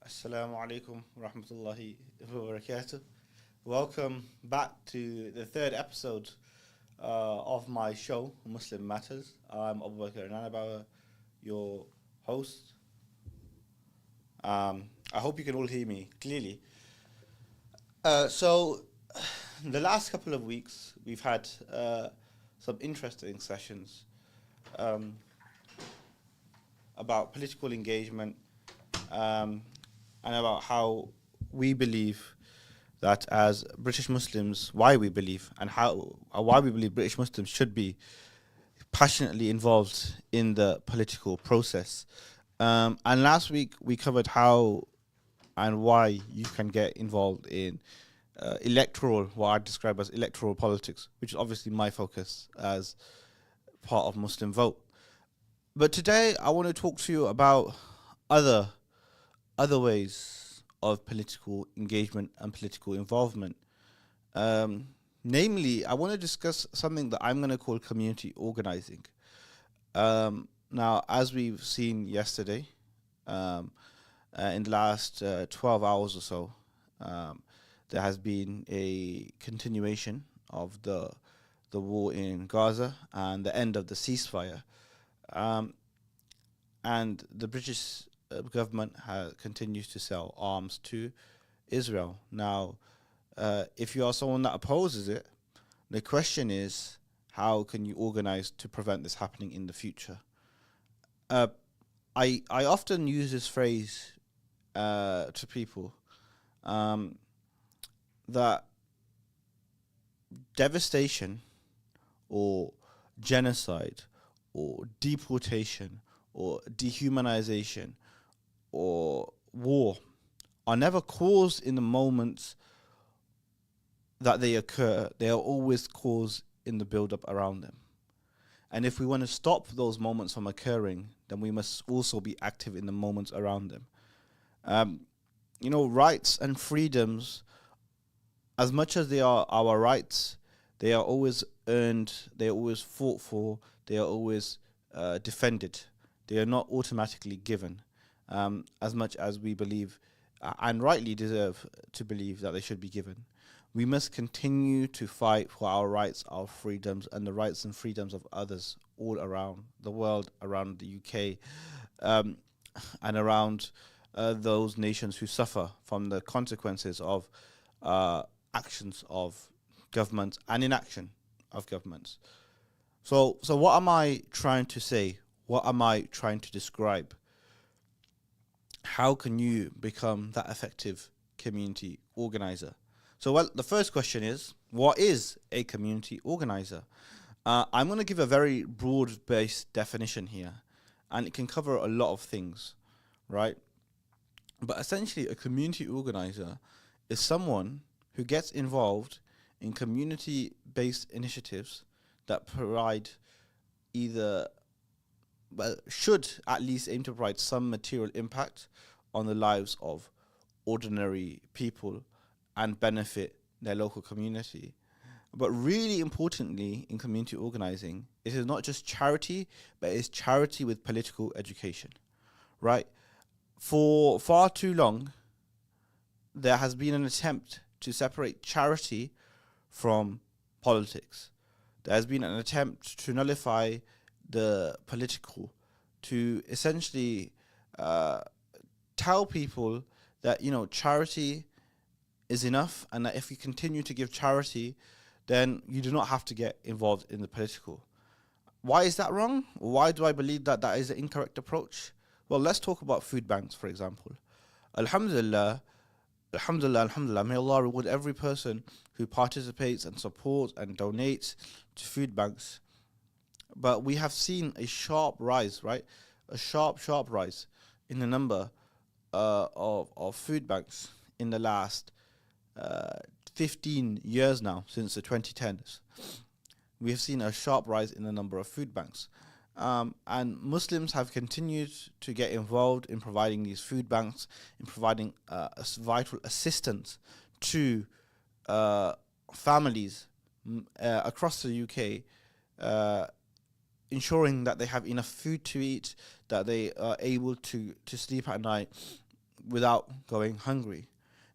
Assalamu alaikum rahmatullahi wa barakatuh. Welcome back to the third episode of my show, Muslim Matters. I'm Abubakr Nanabawa, your host. I hope you can all hear me clearly. So, the last couple of weeks, we've had some interesting sessions um, about political engagement um, and about how we believe that as British Muslims, why we believe and why we believe British Muslims should be passionately involved in the political process. And last week we covered how and why you can get involved in electoral, what I describe as electoral politics, which is obviously my focus as part of Muslim Vote. But today I want to talk to you about other ways of political engagement and political involvement. Um, Namely, I want to discuss something that I'm going to call community organizing. Now, as we've seen yesterday, in the last 12 hours or so, there has been a continuation of the war in Gaza and the end of the ceasefire. Um, and the British government continues to sell arms to Israel. Now, if you are someone that opposes it, the question is, how can you organize to prevent this happening in the future? Uh, I often use this phrase to people um, that devastation or genocide or deportation or dehumanization or war are never caused in the moments that they occur. They are always caused in the build-up around them. And if we want to stop those moments from occurring, then we must also be active in the moments around them. Rights and freedoms, as much as they are our rights, they are always earned, they are always fought for, they are always defended. They are not automatically given, as much as we believe and rightly deserve to believe that they should be given. We must continue to fight for our rights, our freedoms, and the rights and freedoms of others all around the world, around the UK, and around those nations who suffer from the consequences of actions of governments and inaction of governments. So what am I trying to say? What am I trying to describe? How can you become that effective community organizer? So, well, the first question is, what is a community organizer? I'm going to give a very broad-based definition here, and it can cover a lot of things, right? But essentially, a community organizer is someone who gets involved in community-based initiatives that provide should at least aim to provide some material impact on the lives of ordinary people and benefit their local community. But really importantly, in community organizing, it is not just charity, but it's charity with political education, right? For far too long, there has been an attempt to separate charity from politics. There has been an attempt to nullify the political, to essentially tell people that, charity is enough, and that if you continue to give charity, then you do not have to get involved in the political. Why is that wrong? Why do I believe that that is the incorrect approach? Well, let's talk about food banks, for example. Alhamdulillah, Alhamdulillah, may Allah reward every person who participates and supports and donates to food banks. But we have seen a sharp rise, right? A sharp rise in the number of food banks in the last 15 years now, since the 2010s. We have seen a sharp rise in the number of food banks. And Muslims have continued to get involved in providing these food banks, in providing vital assistance to families across the UK, ensuring that they have enough food to eat, that they are able to sleep at night, without going hungry.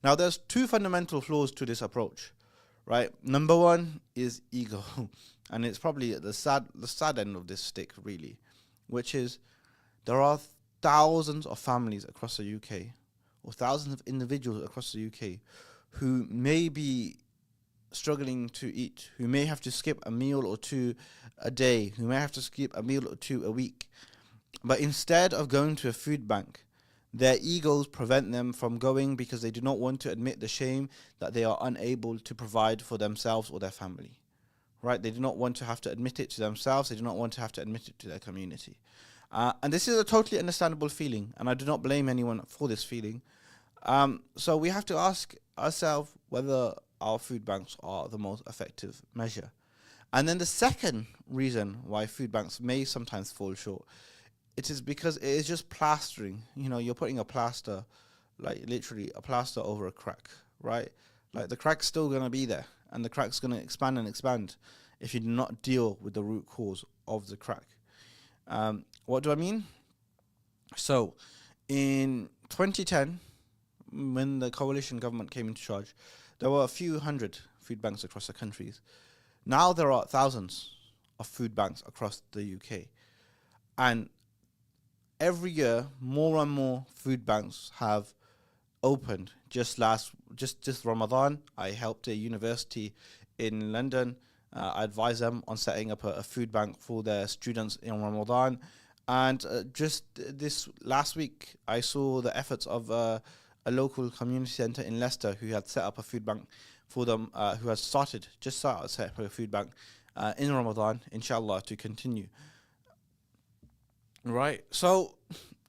Now, there's two fundamental flaws to this approach, right? Number one is ego, and it's probably the sad end of this stick, really, which is there are thousands of families across the UK, or thousands of individuals across the UK, who may be struggling to eat, who may have to skip a meal or two a day, who may have to skip a meal or two a week. But instead of going to a food bank, their egos prevent them from going because they do not want to admit the shame that they are unable to provide for themselves or their family. Right? They do not want to have to admit it to themselves. They do not want to have to admit it to their community. And this is a totally understandable feeling, and I do not blame anyone for this feeling. So we have to ask ourselves whether our food banks are the most effective measure. And then the second reason why food banks may sometimes fall short, it is because it is just plastering. You know, you're putting a plaster, like literally a plaster over a crack, right? Like the crack's still going to be there, and the crack's going to expand and expand if you do not deal with the root cause of the crack. What do I mean? So in 2010, when the coalition government came into charge, there were a few hundred food banks across the countries. Now there are thousands of food banks across the UK. And every year, more and more food banks have opened. Just Ramadan, I helped a university in London. I advised them on setting up a food bank for their students in Ramadan. And just this last week, I saw the efforts of a local community centre in Leicester who had set up a food bank for them, who has started set up a food bank in Ramadan, inshallah, to continue. Right. So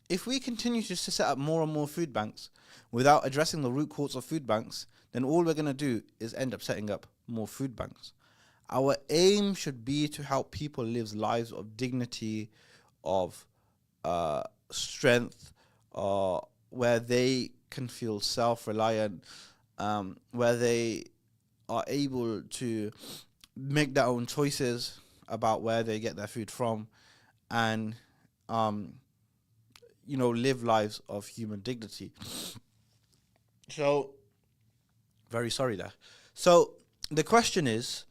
if we continue to set up more and more food banks without addressing the root cause of food banks, then all we're going to do is end up setting up more food banks. Our aim should be to help people live lives of dignity, of strength, where they can feel self-reliant, where they are able to make their own choices about where they get their food from, and live lives of human dignity. So, very sorry there. So the question is,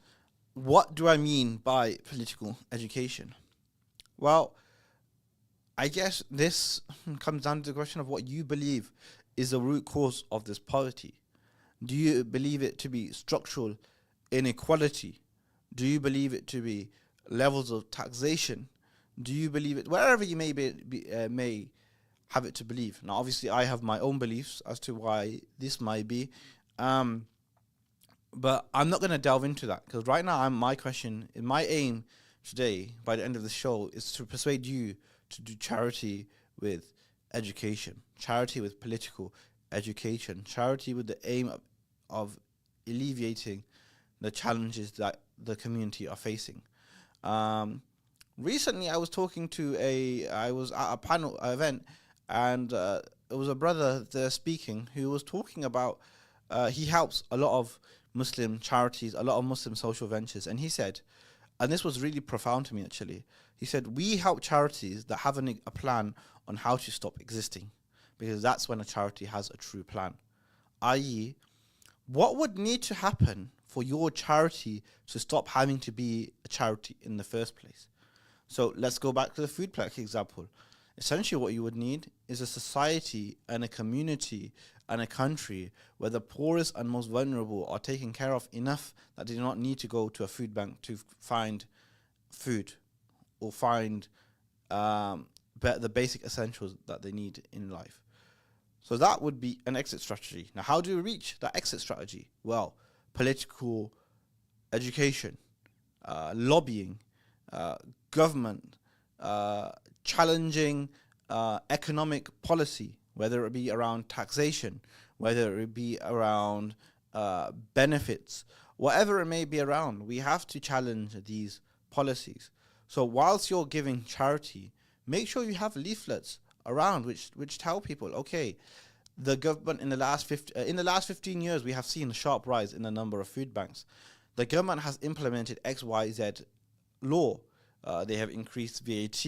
what do I mean by political education? Well, I guess this comes down to the question of what you believe is the root cause of this poverty. Do you believe it to be structural inequality? Do you believe it to be levels of taxation? Do you believe it, wherever you may have it to believe? Now, obviously, I have my own beliefs as to why this might be, but I'm not going to delve into that, because right now, my aim today, by the end of the show, is to persuade you to do charity with education, charity with political education, charity with the aim of alleviating the challenges that the community are facing. Recently, I was at a panel event, and it was a brother there speaking who was talking about he helps a lot of Muslim charities, a lot of Muslim social ventures, and he said, and this was really profound to me actually, he said, we help charities that have a plan on how to stop existing, because that's when a charity has a true plan, i.e., what would need to happen for your charity to stop having to be a charity in the first place? So let's go back to the food pack example. Essentially, what you would need is a society and a community and a country where the poorest and most vulnerable are taken care of enough that they do not need to go to a food bank to find food or find the basic essentials that they need in life. So that would be an exit strategy. Now, how do we reach that exit strategy? Well, political education, lobbying, government, challenging economic policy, whether it be around taxation, whether it be around benefits, whatever it may be around, we have to challenge these policies. So whilst you're giving charity, make sure you have leaflets around which tell people, okay, the government in the last 15 years, we have seen a sharp rise in the number of food banks. The government has implemented XYZ law. They have increased VAT.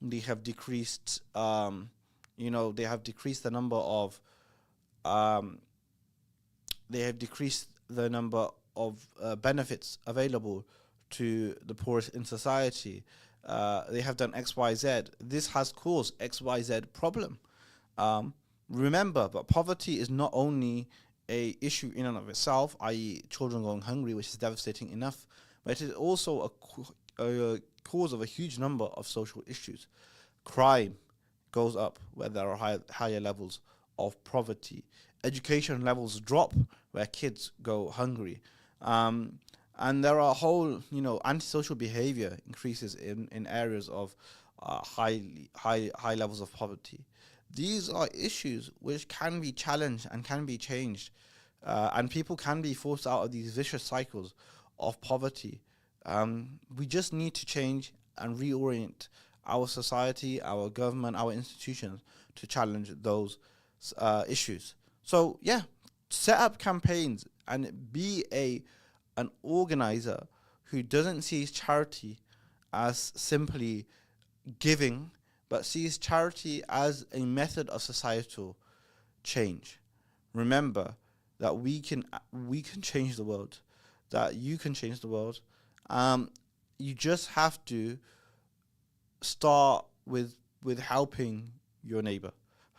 They have decreased, the number of Um, they have decreased the number of benefits available to the poorest in society. They have done X, Y, Z. This has caused X, Y, Z problem. Um, Remember, but poverty is not only a issue in and of itself, i.e., children going hungry, which is devastating enough, but it is also a cause of a huge number of social issues. Crime goes up where there are higher levels of poverty. Education levels drop where kids go hungry. And there are whole, antisocial behavior increases in areas of high levels of poverty. These are issues which can be challenged and can be changed, and people can be forced out of these vicious cycles of poverty. We just need to change and reorient our society, our government, our institutions to challenge those issues. So yeah, set up campaigns and be an organizer who doesn't see charity as simply giving, but sees charity as a method of societal change. Remember that we can change the world, that you can change the world. You just have to start with helping your neighbor.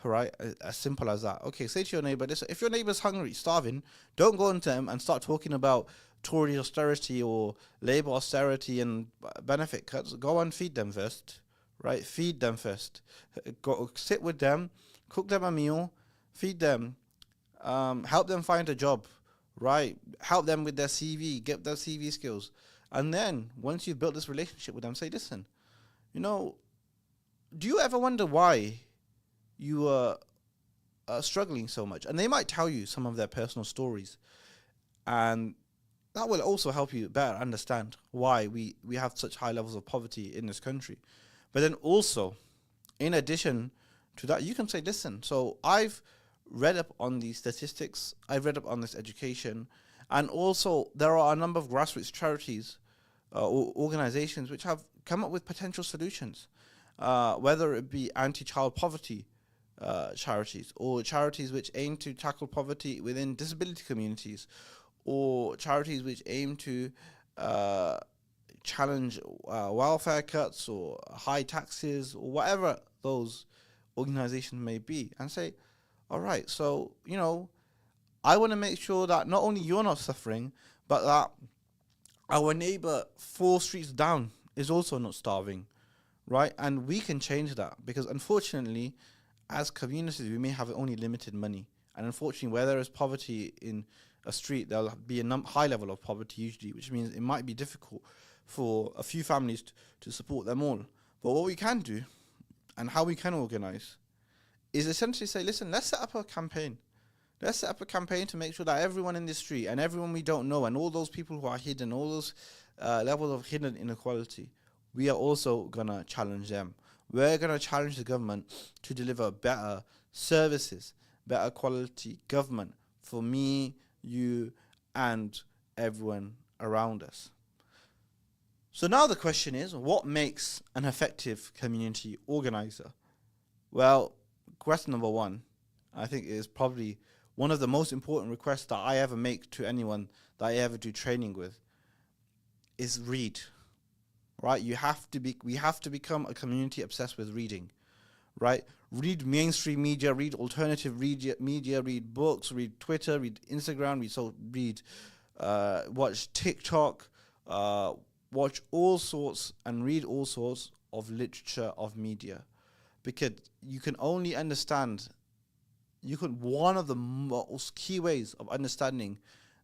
All right, as simple as that. Okay, say to your neighbor, this: if your neighbor's hungry, starving, don't go into them and start talking about Tory austerity or Labour austerity and benefit cuts. Go and feed them first, right? Feed them first. Go sit with them, cook them a meal, feed them, help them find a job, right? Help them with their CV, get their CV skills, and then once you've built this relationship with them, say, listen, you know, do you ever wonder why you are struggling so much? And they might tell you some of their personal stories, and that will also help you better understand why we have such high levels of poverty in this country. But then also, in addition to that, you can say, listen, so I've read up on these statistics, I've read up on this education, and also there are a number of grassroots charities or organizations which have come up with potential solutions, whether it be anti-child poverty charities, or charities which aim to tackle poverty within disability communities, or charities which aim to challenge welfare cuts or high taxes or whatever those organizations may be, and say, all right, so, I want to make sure that not only you're not suffering, but that our neighbor 4 streets down is also not starving, right? And we can change that, because unfortunately, as communities, we may have only limited money. And unfortunately, where there is poverty in a street, there'll be a high level of poverty usually, which means it might be difficult for a few families to support them all. But what we can do, and how we can organize, is essentially say, listen, let's set up a campaign. Let's set up a campaign to make sure that everyone in the street and everyone we don't know and all those people who are hidden, all those levels of hidden inequality, we are also going to challenge them. We're going to challenge the government to deliver better services, better quality government for me, you, and everyone around us. So now the question is, what makes an effective community organizer? Well, question number one, I think, is probably one of the most important requests that I ever make to anyone that I ever do training with, is read. Right? We have to become a community obsessed with reading. Right? Read mainstream media, read alternative media, read books, read Twitter, read Instagram, watch TikTok, watch all sorts and read all sorts of literature, of media, because you can only understand. One of the most key ways of understanding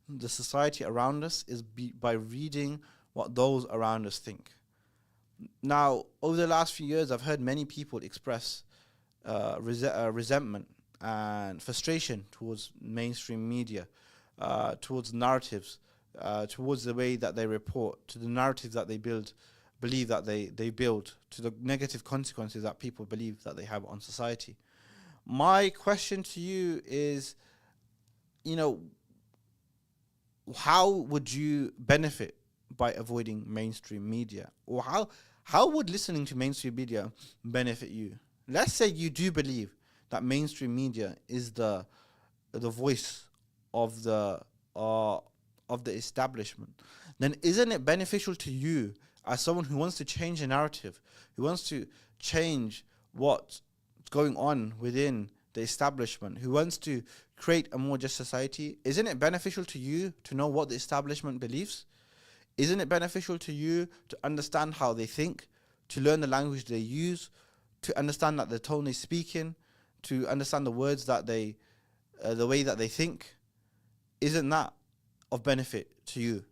the society around us is by reading what those around us think. Now, over the last few years, I've heard many people express resentment and frustration towards mainstream media, towards narratives, towards the way that they report, to the narratives that they believe that they build, to the negative consequences that people believe that they have on society. My question to you is, how would you benefit by avoiding mainstream media? Or how would listening to mainstream media benefit you? Let's say you do believe that mainstream media is the the voice of the uh, of the establishment, then isn't it beneficial to you as someone who wants to change the narrative, who wants to change what's going on within the establishment, who wants to create a more just society? Isn't it beneficial to you to know what the establishment believes? Isn't it beneficial to you to understand how they think, to learn the language they use, to understand that the tone they speak in, to understand the words that the way that they think? Isn't that of benefit to you?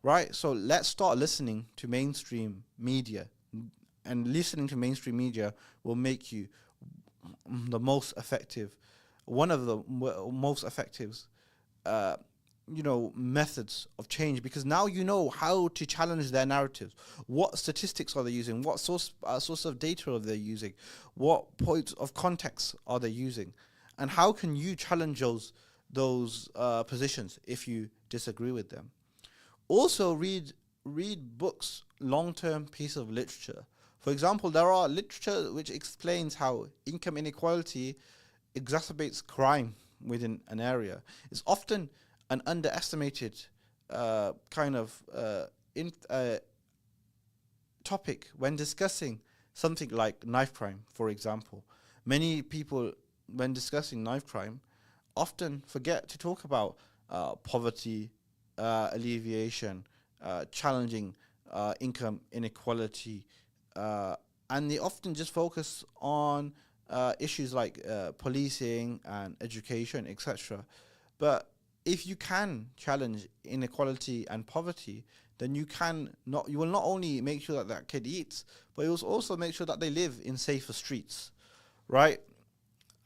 Right? So let's start listening to mainstream media. And listening to mainstream media will make you the most effective, one of the most effective, uh, methods of change, because now you know how to challenge their narratives. What statistics are they using? What source of data are they using? What points of context are they using? And how can you challenge those positions if you disagree with them? Also, read books, long-term piece of literature. For example, there are literature which explains how income inequality exacerbates crime within an area. It's often an underestimated kind of topic when discussing something like knife crime, for example. Many people, when discussing knife crime, often forget to talk about poverty alleviation, challenging income inequality, and they often just focus on issues like policing and education, etc. But if you can challenge inequality and poverty, then you will not only make sure that that kid eats, but you will also make sure that they live in safer streets, right?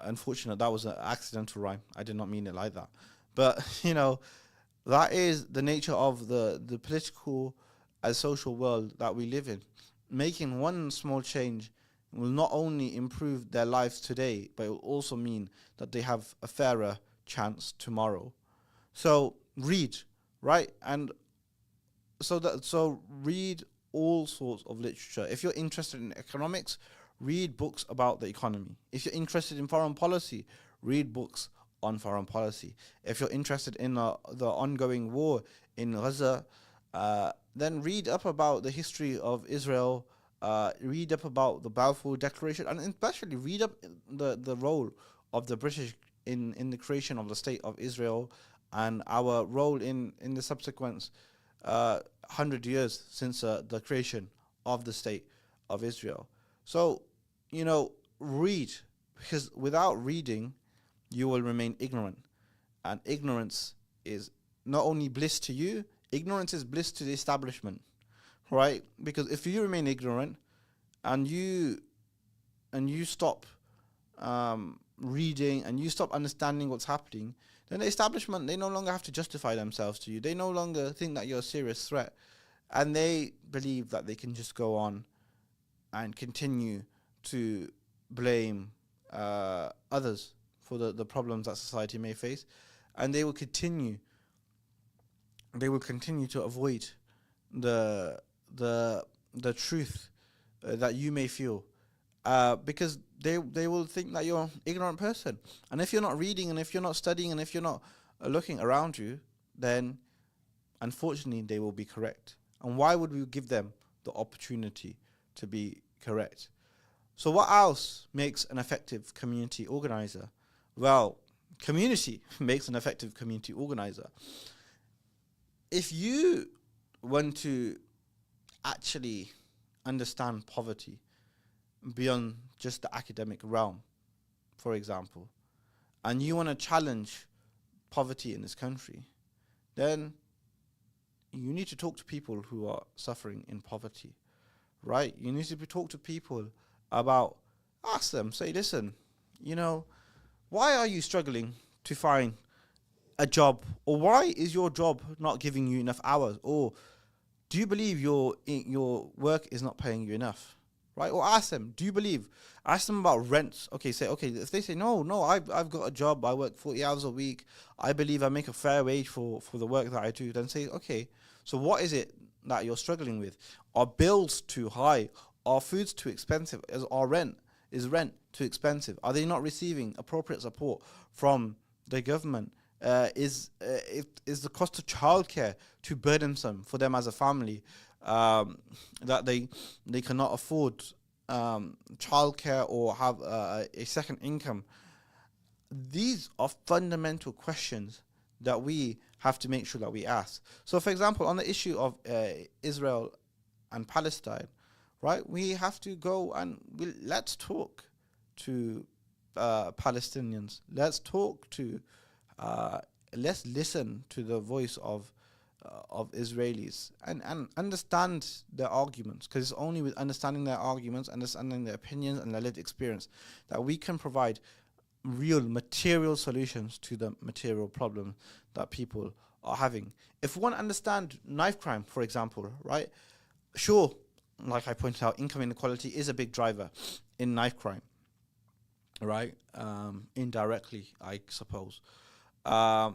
Unfortunately, that was an accidental rhyme. I did not mean it like that. But, that is the nature of the political and social world that we live in. Making one small change will not only improve their lives today, but it will also mean that they have a fairer chance tomorrow. So read, right? And so read all sorts of literature. If you're interested in economics, read books about the economy. If you're interested in foreign policy, read books on foreign policy. If you're interested in the ongoing war in Gaza, then read up about the history of Israel, read up about the Balfour Declaration, and especially read up the role of the British in the creation of the State of Israel, and our role in the subsequent 100 years since the creation of the State of Israel. So, read, because without reading, you will remain ignorant. And ignorance is not only bliss to you, ignorance is bliss to the establishment, right? Because if you remain ignorant and you stop reading and you stop understanding what's happening, then the establishment, they no longer have to justify themselves to you. They no longer think that you're a serious threat. And they believe that they can just go on and continue to blame others for the problems that society may face. And they will continue to avoid the truth that you may feel, because they will think that you're an ignorant person. And if you're not reading, and if you're not studying, and if you're not looking around you, then unfortunately they will be correct. And why would we give them the opportunity to be correct? So what else makes an effective community organizer? Well, community makes an effective community organizer. If you want to actually understand poverty beyond just the academic realm, for example, and you want to challenge poverty in this country, then you need to talk to people who are suffering in poverty, right? You need to talk to people about, ask them, say, listen, why are you struggling to find a job? Or why is your job not giving you enough hours? Or do you believe your work is not paying you enough? Right? Or ask them, ask them about rents. Okay, if they say, no, I've got a job, I work 40 hours a week, I believe I make a fair wage for the work that I do, then say, okay, so what is it that you're struggling with? Are bills too high? Are foods too expensive? Is rent too expensive? Are they not receiving appropriate support from the government? Is the cost of childcare too burdensome for them as a family, that they cannot afford childcare or have a second income? These are fundamental questions that we have to make sure that we ask. So, for example, on the issue of Israel and Palestine, right? We have to go and let's talk to Palestinians. Let's listen to the voice of Israelis and understand their arguments, because it's only with understanding their arguments, understanding their opinions and their lived experience, that we can provide real material solutions to the material problem that people are having. If we want to understand knife crime, for example, right? Sure, like I pointed out, income inequality is a big driver in knife crime, right? Indirectly, I suppose. But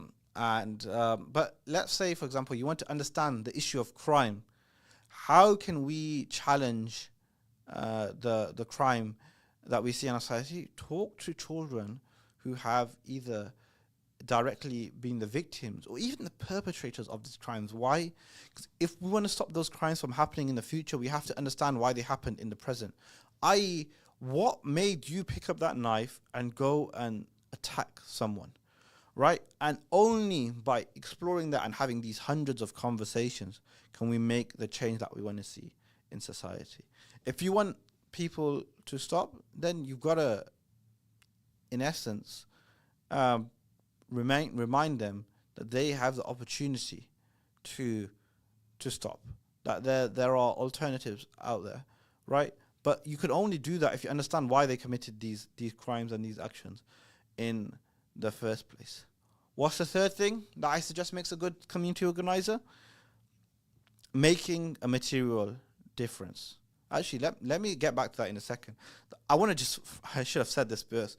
let's say, for example, you want to understand the issue of crime. How can we challenge the crime that we see in our society? Talk to children who have either directly been the victims or even the perpetrators of these crimes. Why? Because if we want to stop those crimes from happening in the future, we have to understand why they happened in the present. I.e., what made you pick up that knife and go and attack someone, right? And only by exploring that and having these hundreds of conversations can we make the change that we want to see in society. If you want people to stop, then you've got to, in essence, remind them that they have the opportunity to stop, that there are alternatives out there, right? But you could only do that if you understand why they committed these crimes and these actions in the first place. What's the third thing that I suggest makes a good community organizer? Making a material difference. Actually, let me get back to that in a second. I should have said this first.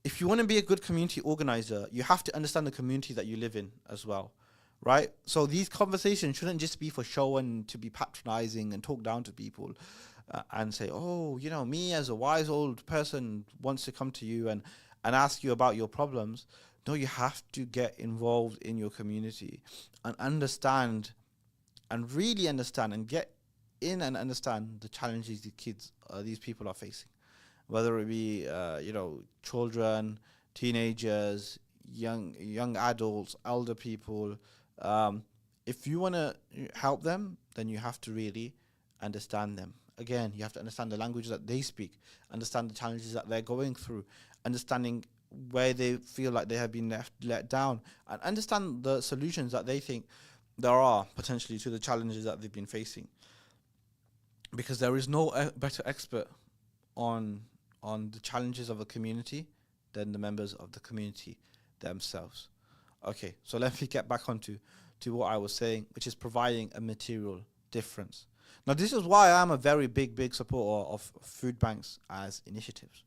If you want to be a good community organizer, you have to understand the community that you live in as well, right? So these conversations shouldn't just be for show and to be patronizing and talk down to people and say, oh, me as a wise old person wants to come to you and ask you about your problems. No, you have to get involved in your community and understand and really understand and get in and understand the challenges these people are facing, whether it be children, teenagers, young adults, elder people. If you want to help them, then you have to really understand them. Again, you have to understand the language that they speak, understand the challenges that they're going through, understanding where they feel like they have been let down, and understand the solutions that they think there are potentially to the challenges that they've been facing. Because there is no better expert on the challenges of a community than the members of the community themselves. Okay, so let me get back onto what I was saying, which is providing a material difference. Now, this is why I'm a very big supporter of food banks as initiatives.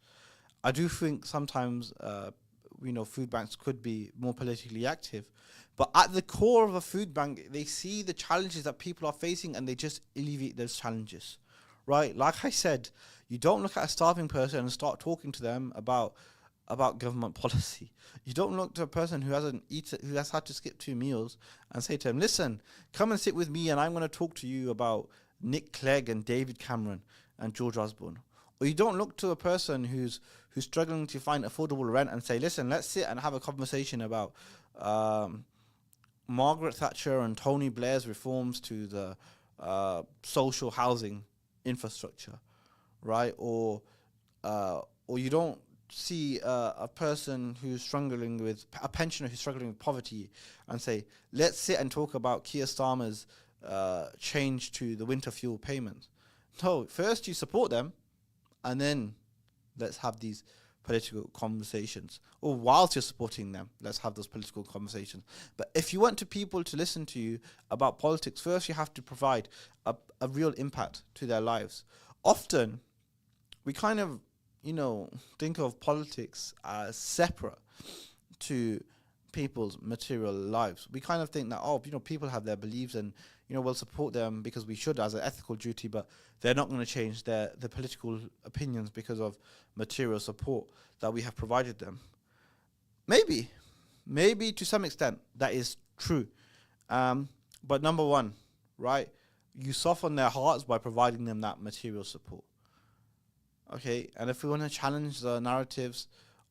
I do think sometimes, food banks could be more politically active, but at the core of a food bank, they see the challenges that people are facing and they just alleviate those challenges, right? Like I said, you don't look at a starving person and start talking to them about government policy. You don't look to a person who has had to skip 2 meals and say to him, listen, come and sit with me and I'm going to talk to you about Nick Clegg and David Cameron and George Osborne. Or you don't look to a person who's struggling to find affordable rent and say, listen, let's sit and have a conversation about Margaret Thatcher and Tony Blair's reforms to the social housing infrastructure, right? Or you don't see a person who's struggling with a pensioner who's struggling with poverty and say, let's sit and talk about Keir Starmer's change to the winter fuel payments. No, first you support them, and then let's have these political conversations. Or whilst you're supporting them, let's have those political conversations. But if you want people to listen to you about politics, first you have to provide a real impact to their lives. Often, we kind of, think of politics as separate to people's material lives. We kind of think that, people have their beliefs and, we'll support them because we should as an ethical duty, but they're not going to change their political opinions because of material support that we have provided them. Maybe maybe to some extent that is true. But number one, right, you soften their hearts by providing them that material support. Okay, and if we want to challenge the narratives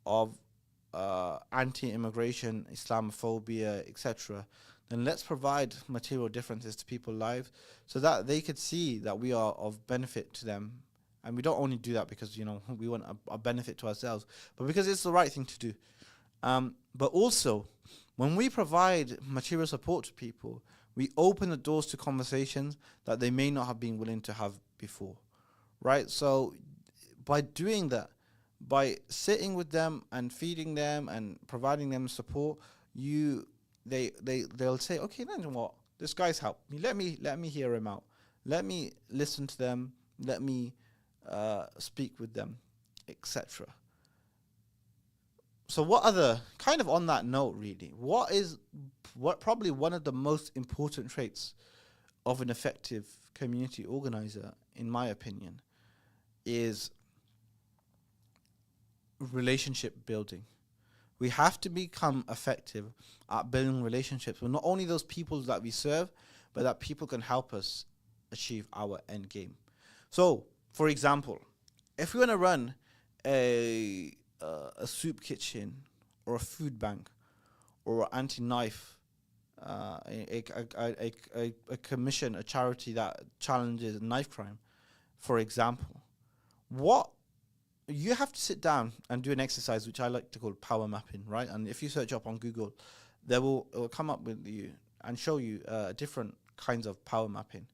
of anti-immigration, Islamophobia, etc., then let's provide material differences to people's lives so that they could see that we are of benefit to them. And we don't only do that because, we want a benefit to ourselves, but because it's the right thing to do. But also, when we provide material support to people, we open the doors to conversations that they may not have been willing to have before, right? So by doing that, by sitting with them and feeding them and providing them support, they'll say, okay, then what? This guy's helped me. Let me hear him out. Let me listen to them. Let me speak with them, etc. So what other, kind of on that note, really, what probably one of the most important traits of an effective community organizer, in my opinion, is relationship building. We have to become effective at building relationships with not only those people that we serve, but that people can help us achieve our end game. So, for example, if we want to run a soup kitchen or a food bank or an anti-knife, a commission, a charity that challenges knife crime, for example, what you have to sit down and do an exercise which I like to call power mapping, right? And if you search up on Google, it will come up with you and show you different kinds of power mapping.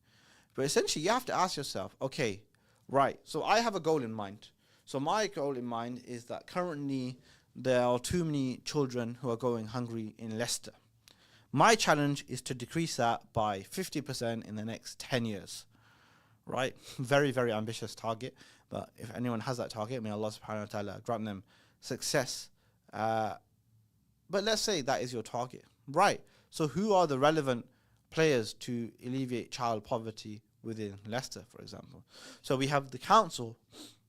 But essentially, you have to ask yourself, okay, right, so I have a goal in mind. So my goal in mind is that currently there are too many children who are going hungry in Leicester. My challenge is to decrease that by 50% in the next 10 years, right? Very, very ambitious target. But if anyone has that target, may Allah subhanahu wa ta'ala grant them success. But let's say that is your target. Right. So who are the relevant players to alleviate child poverty within Leicester, for example? So we have the council,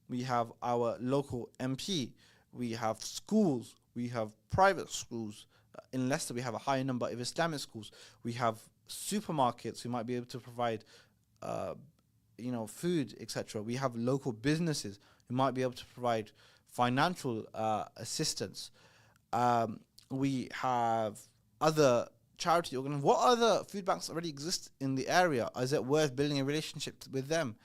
we have our local MP, we have schools, we have private schools. In Leicester, we have a high number of Islamic schools. We have supermarkets who might be able to provide food, etc. We have local businesses who might be able to provide financial assistance. We have other charity organizations. What other food banks already exist in the area? Is it worth building a relationship with them?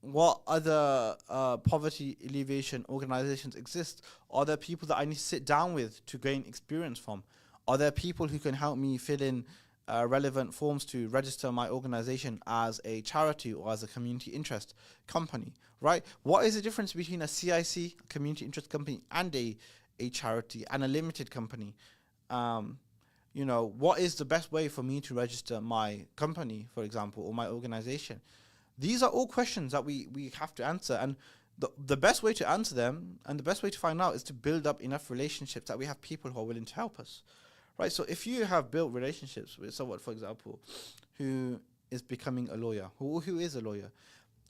What other poverty alleviation organizations exist? Are there people that I need to sit down with to gain experience from? Are there people who can help me fill in relevant forms to register my organization as a charity or as a community interest company, right? What is the difference between a CIC, community interest company, and a charity and a limited company? What is the best way for me to register my company, for example, or my organization? These are all questions that we have to answer. And the best way to answer them and the best way to find out is to build up enough relationships that we have people who are willing to help us. Right, so if you have built relationships with someone, for example, who is becoming a lawyer, who is a lawyer,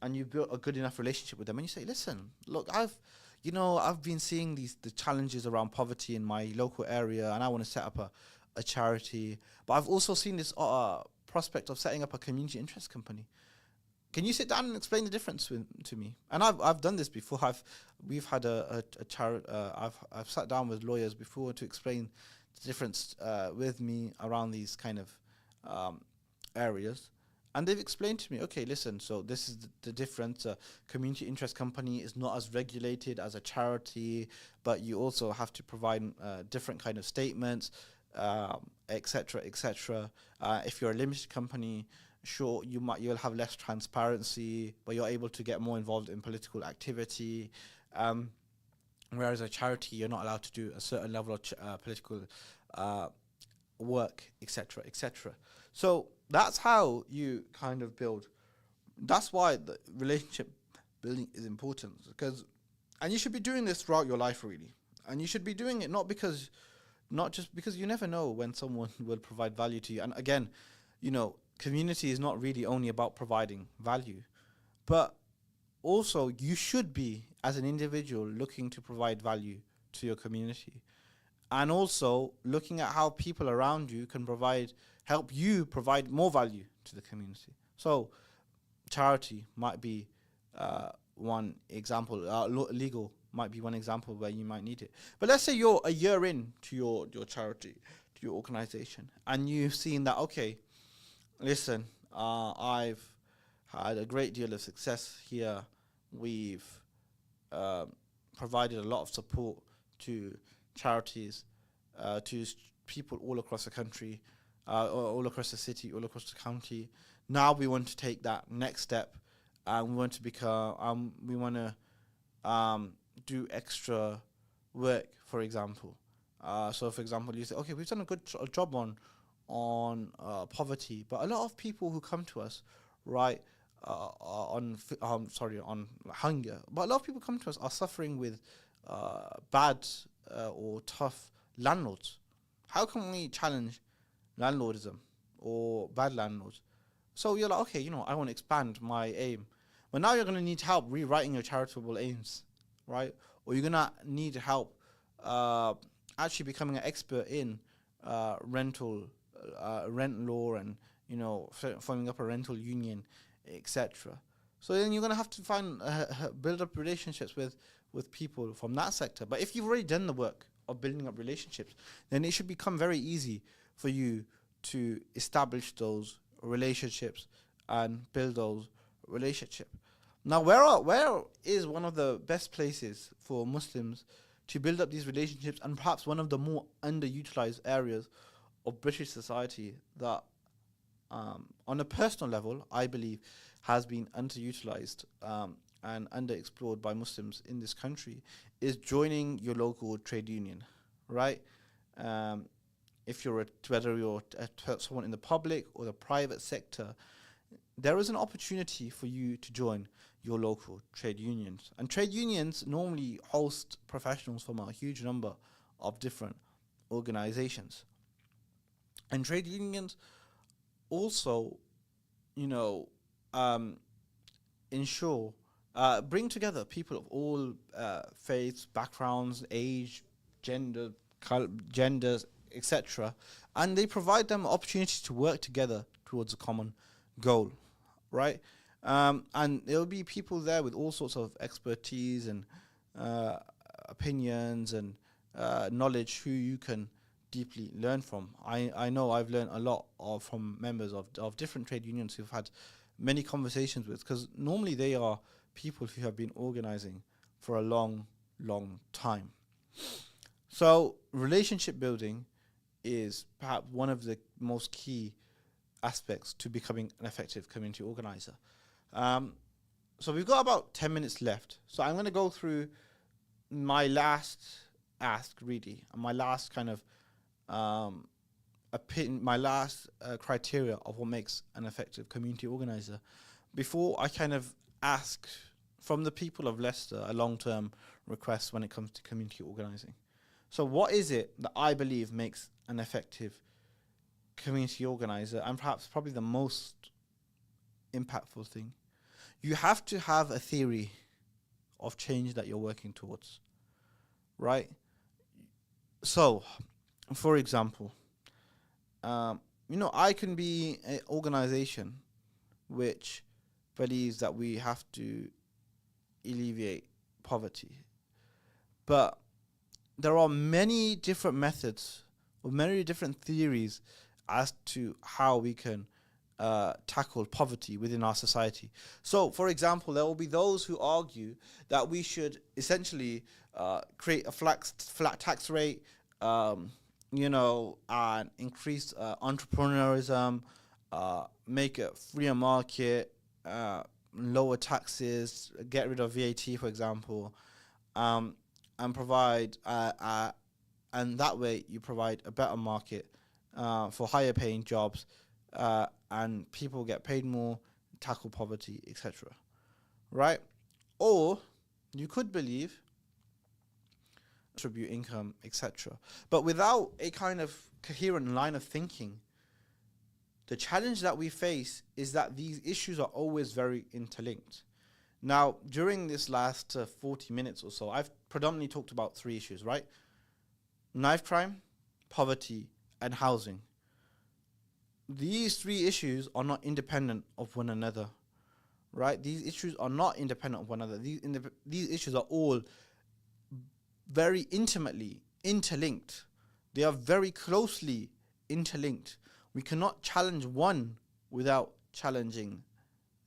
and you've built a good enough relationship with them, and you say, listen, look, I've been seeing the challenges around poverty in my local area, and I want to set up a charity, but I've also seen this prospect of setting up a community interest company. Can you sit down and explain the difference to me? And I've done this before. We've had a charity. I've sat down with lawyers before to explain the difference with me around these kind of areas, and they've explained to me, okay, listen, so this is the difference. Community interest company is not as regulated as a charity, but you also have to provide different kind of statements, etc., etc. If you're a limited company, sure, you'll have less transparency, but you're able to get more involved in political activity. Whereas a charity, you're not allowed to do a certain level of political work, etc., etc. So that's how you kind of build. That's why the relationship building is important, and you should be doing this throughout your life, really. And you should be doing it not just because you never know when someone will provide value to you. And again, community is not really only about providing value, but also you should be, as an individual, looking to provide value to your community. and also looking at how people around you can help you provide more value to the community. So charity might be one example. Legal might be one example where you might need it. But let's say you're a year in to your charity, to your organization, and you've seen that, okay, listen, I've had a great deal of success here. We've provided a lot of support to charities, people all across the country, all across the city, all across the county. Now we want to take that next step, and we want to become. We want to do extra work, for example. So, for example, you say, okay, we've done a good job on poverty, but a lot of people who come to us, right, on hunger, but a lot of people come to us are suffering with bad or tough landlords. How can we challenge landlordism or bad landlords? So you're like, okay, I want to expand my aim, but now you're going to need help rewriting your charitable aims, right? Or you're going to need help actually becoming an expert in rent law, and forming up a rental union, etc. So then you're going to have to build up relationships with people from that sector. But if you've already done the work of building up relationships, then it should become very easy for you to establish those relationships and build those relationships. Now, where is one of the best places for Muslims to build up these relationships, and perhaps one of the more underutilized areas of British society that, on a personal level, I believe has been underutilized and underexplored by Muslims in this country, is joining your local trade union, right? If whether you're someone in the public or the private sector, there is an opportunity for you to join your local trade unions. And trade unions normally host professionals from a huge number of different organizations. And trade unions also, bring together people of all faiths, backgrounds, age, genders, etc. And they provide them opportunity to work together towards a common goal, right? And there'll be people there with all sorts of expertise and opinions and knowledge who you can deeply learn from. I know I've learned a lot from members of different trade unions who've had many conversations with, because normally they are people who have been organizing for a long, long time. So relationship building is perhaps one of the most key aspects to becoming an effective community organizer. So we've got about 10 minutes left. So I'm going to go through my last ask, really, and my last kind of my last criteria of what makes an effective community organizer, before I kind of ask from the people of Leicester a long-term request when it comes to community organizing. So what is it that I believe makes an effective community organizer, and probably the most impactful thing? You have to have a theory of change that you're working towards, right? So, for example, I can be an organization which believes that we have to alleviate poverty, but there are many different methods or many different theories as to how we can tackle poverty within our society. So, for example, there will be those who argue that we should essentially create a flat tax rate, and increase entrepreneurism, make a freer market, lower taxes, get rid of VAT, for example, and provide, and that way you provide a better market for higher paying jobs, and people get paid more, tackle poverty, etc. Right? Or you could believe distribute income, etc. But without a kind of coherent line of thinking, the challenge that we face is that these issues are always very interlinked. Now, during this last 40 minutes or so, I've predominantly talked about three issues, right? knife crime, poverty, and housing. These three issues are not independent of one another, right? These issues are not independent of one another. These issues are all very intimately interlinked. They are very closely interlinked. We cannot challenge one without challenging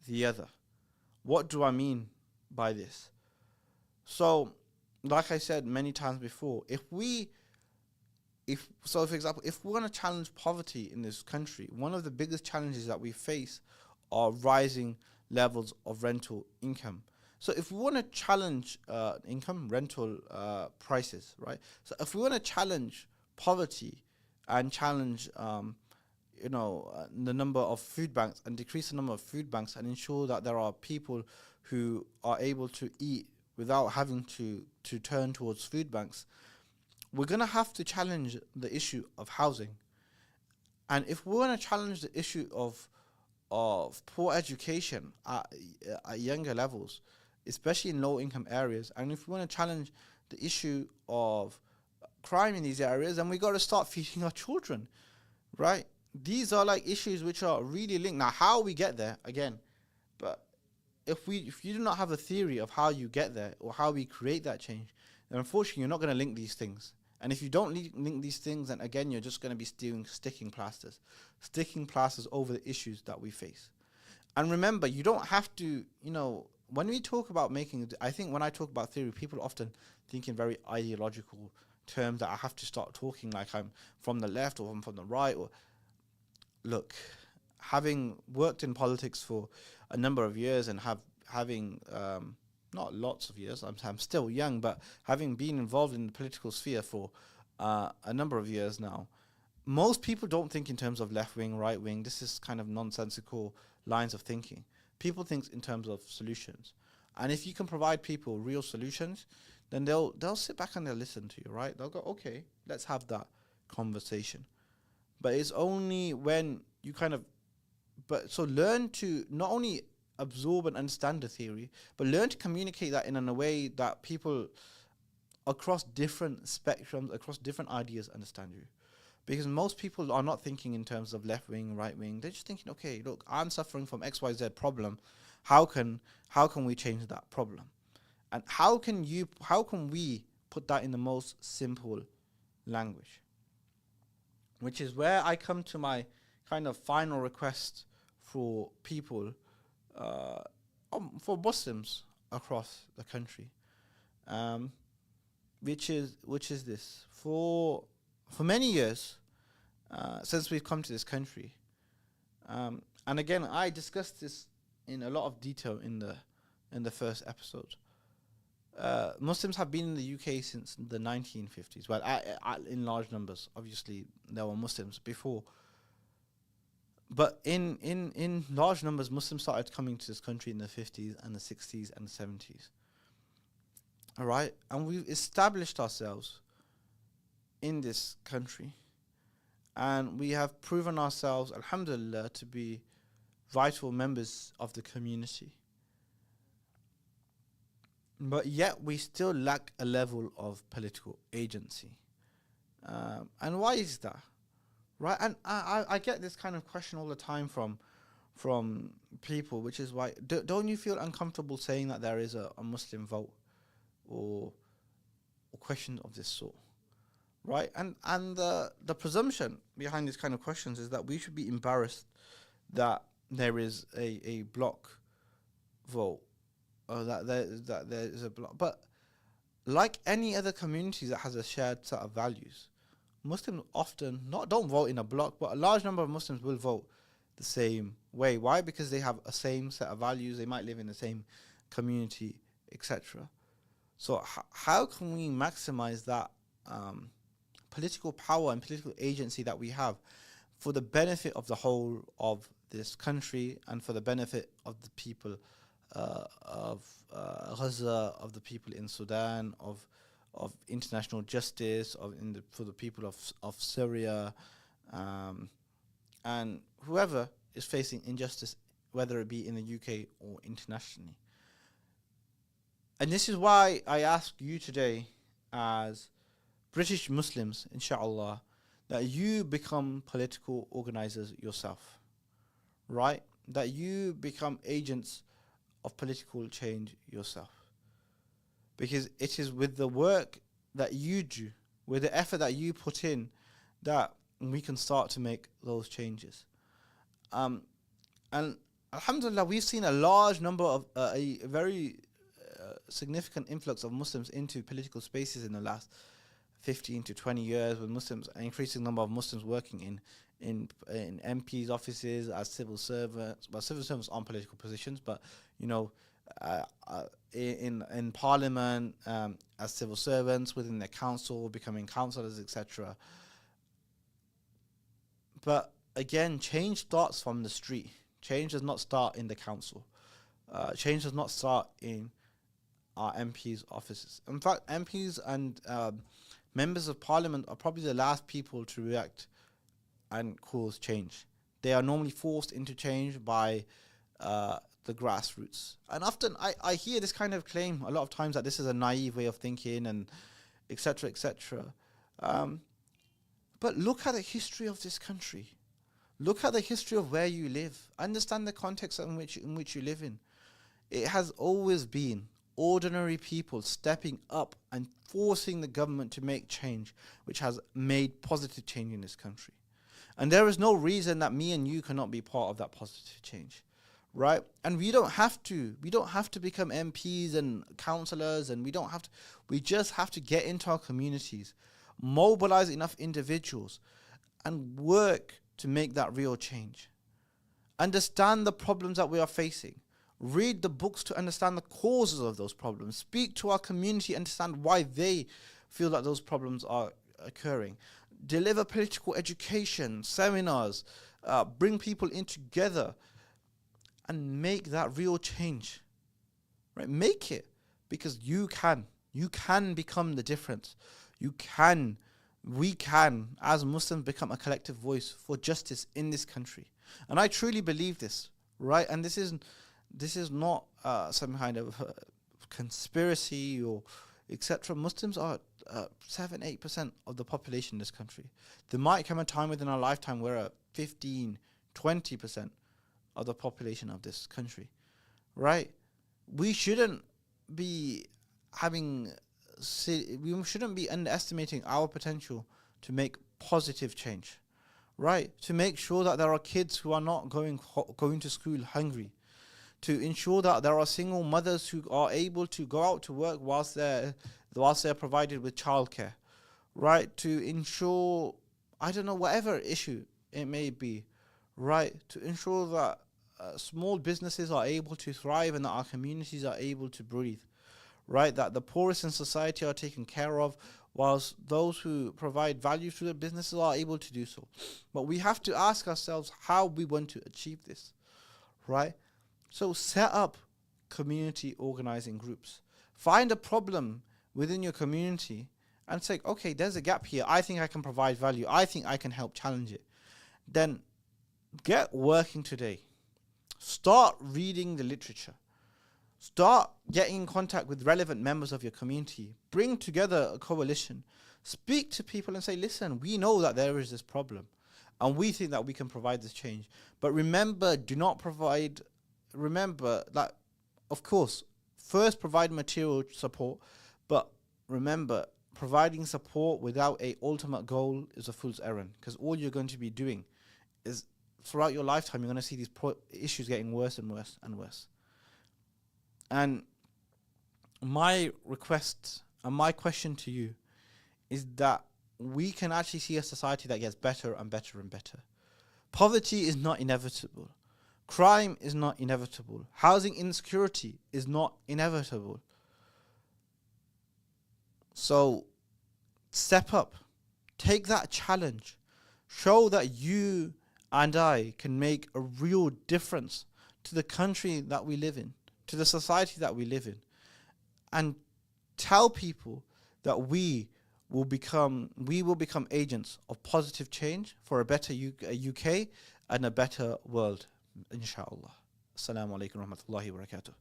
the other. What do I mean by this? So, like I said many times before, for example, if we want to challenge poverty in this country, one of the biggest challenges that we face are rising levels of rental income. So if we want to challenge rental prices, right? So if we want to challenge poverty and challenge, the number of food banks and decrease the number of food banks and ensure that there are people who are able to eat without having to turn towards food banks, we're going to have to challenge the issue of housing. And if we want to challenge the issue of poor education at younger levels, especially in low income areas, and if we want to challenge the issue of crime in these areas, then we got to start feeding our children, right? These are like issues which are really linked. Now, how we get there, again, but if you do not have a theory of how you get there or how we create that change, then unfortunately you're not going to link these things. And if you don't link these things, then again, you're just going to be sticking plasters over the issues that we face. And remember, you don't have to, when we talk about I think when I talk about theory, people often think in very ideological terms that I have to start talking like I'm from the left or I'm from the right. Or look, having worked in politics for a number of years and having not lots of years, I'm still young, but having been involved in the political sphere for a number of years now, most people don't think in terms of left wing, right wing. This is kind of nonsensical lines of thinking. People think in terms of solutions. And if you can provide people real solutions, then they'll sit back and they'll listen to you, right? They'll go, okay, let's have that conversation. But it's only when you so learn to not only absorb and understand the theory, but learn to communicate that in a way that people across different spectrums, across different ideas understand you. Because most people are not thinking in terms of left wing, right wing. They're just thinking, okay, look, I'm suffering from XYZ problem. How can we change that problem? And how can we put that in the most simple language? Which is where I come to my kind of final request for people, for Muslims across the country, which is this: for many years since we've come to this country, and again I discussed this in a lot of detail in the first episode. Muslims have been in the UK since the 1950s. Well, in large numbers. Obviously, there were Muslims before. But in large numbers, Muslims started coming to this country in the 50s and the 60s and the 70s. All right? And we've established ourselves in this country. And we have proven ourselves, alhamdulillah, to be vital members of the community. But yet we still lack a level of political agency. And why is that? Right? And I get this kind of question all the time from people, which is why, don't you feel uncomfortable saying that there is a Muslim vote or questions of this sort? Right? And the presumption behind these kind of questions is that we should be embarrassed that there is a block vote. That there is a block. But like any other community that has a shared set of values, Muslims often don't vote in a block, but a large number of Muslims will vote the same way. Why? Because they have a same set of values. They might live in the same community, etc. So how can we maximize that political power and political agency that we have for the benefit of the whole of this country and for the benefit of the people of Gaza, of the people in Sudan, of international justice, for the people of Syria, and whoever is facing injustice, whether it be in the UK or internationally. And this is why I ask you today, as British Muslims, inshallah, that you become political organizers yourself, right? That you become agents of political change yourself. Because it is with the work that you do, with the effort that you put in, that we can start to make those changes. And alhamdulillah, we've seen a large number of, a very significant influx of Muslims into political spaces in the last 15 to 20 years, with Muslims, an increasing number of Muslims working in MPs' offices as civil servants. Well, civil servants aren't political positions, but in Parliament, as civil servants, within the council, becoming councillors, etc. But again, change starts from the street. Change does not start in the council. Change does not start in our MPs' offices. In fact, MPs and members of Parliament are probably the last people to react and cause change. They are normally forced into change by the grassroots. And often I hear this kind of claim a lot of times, that this is a naive way of thinking and etc. etc. But look at the history of this country. Look at the history of where you live. Understand the context in which you live in. It has always been ordinary people stepping up and forcing the government to make change, which has made positive change in this country. And there is no reason that me and you cannot be part of that positive change, right? And we don't have to become MPs and councillors, and we just have to get into our communities, mobilize enough individuals, and work to make that real change. Understand the problems that we are facing. Read the books to understand the causes of those problems. Speak to our community, understand why they feel that those problems are occurring. Deliver political education, seminars, bring people in together and make that real change. Right? Make it, because you can. You can become the difference. We can, as Muslims, become a collective voice for justice in this country. And I truly believe this, right? And this is not some kind of conspiracy or etc. Muslims are 7-8% of the population in this country. There might come a time within our lifetime where 15-20% of the population of this country, right? We shouldn't be underestimating our potential to make positive change, right? To make sure that there are kids who are not going to school hungry, to ensure that there are single mothers who are able to go out to work whilst they're provided with childcare, right? To ensure, whatever issue it may be, right? To ensure that small businesses are able to thrive and that our communities are able to breathe, right? That the poorest in society are taken care of, whilst those who provide value to their businesses are able to do so. But we have to ask ourselves how we want to achieve this, right? So set up community organizing groups. Find a problem within your community and say, okay, there's a gap here. I think I can provide value. I think I can help challenge it. Then get working today. Start reading the literature. Start getting in contact with relevant members of your community. Bring together a coalition. Speak to people and say, listen, we know that there is this problem and we think that we can provide this change. But remember that, of course, first provide material support, but remember, providing support without a ultimate goal is a fool's errand, because all you're going to be doing is, throughout your lifetime, you're going to see these issues getting worse and worse and worse. And my request and my question to you is that we can actually see a society that gets better and better and better. Poverty is not inevitable. Crime is not inevitable. Housing insecurity is not inevitable. So step up. Take that challenge. Show that you and I can make a real difference to the country that we live in, to the society that we live in. And tell people that we will become agents of positive change for a better UK and a better world. Inshallah. Assalamu alaikum wa rahmatullahi wa barakatuh.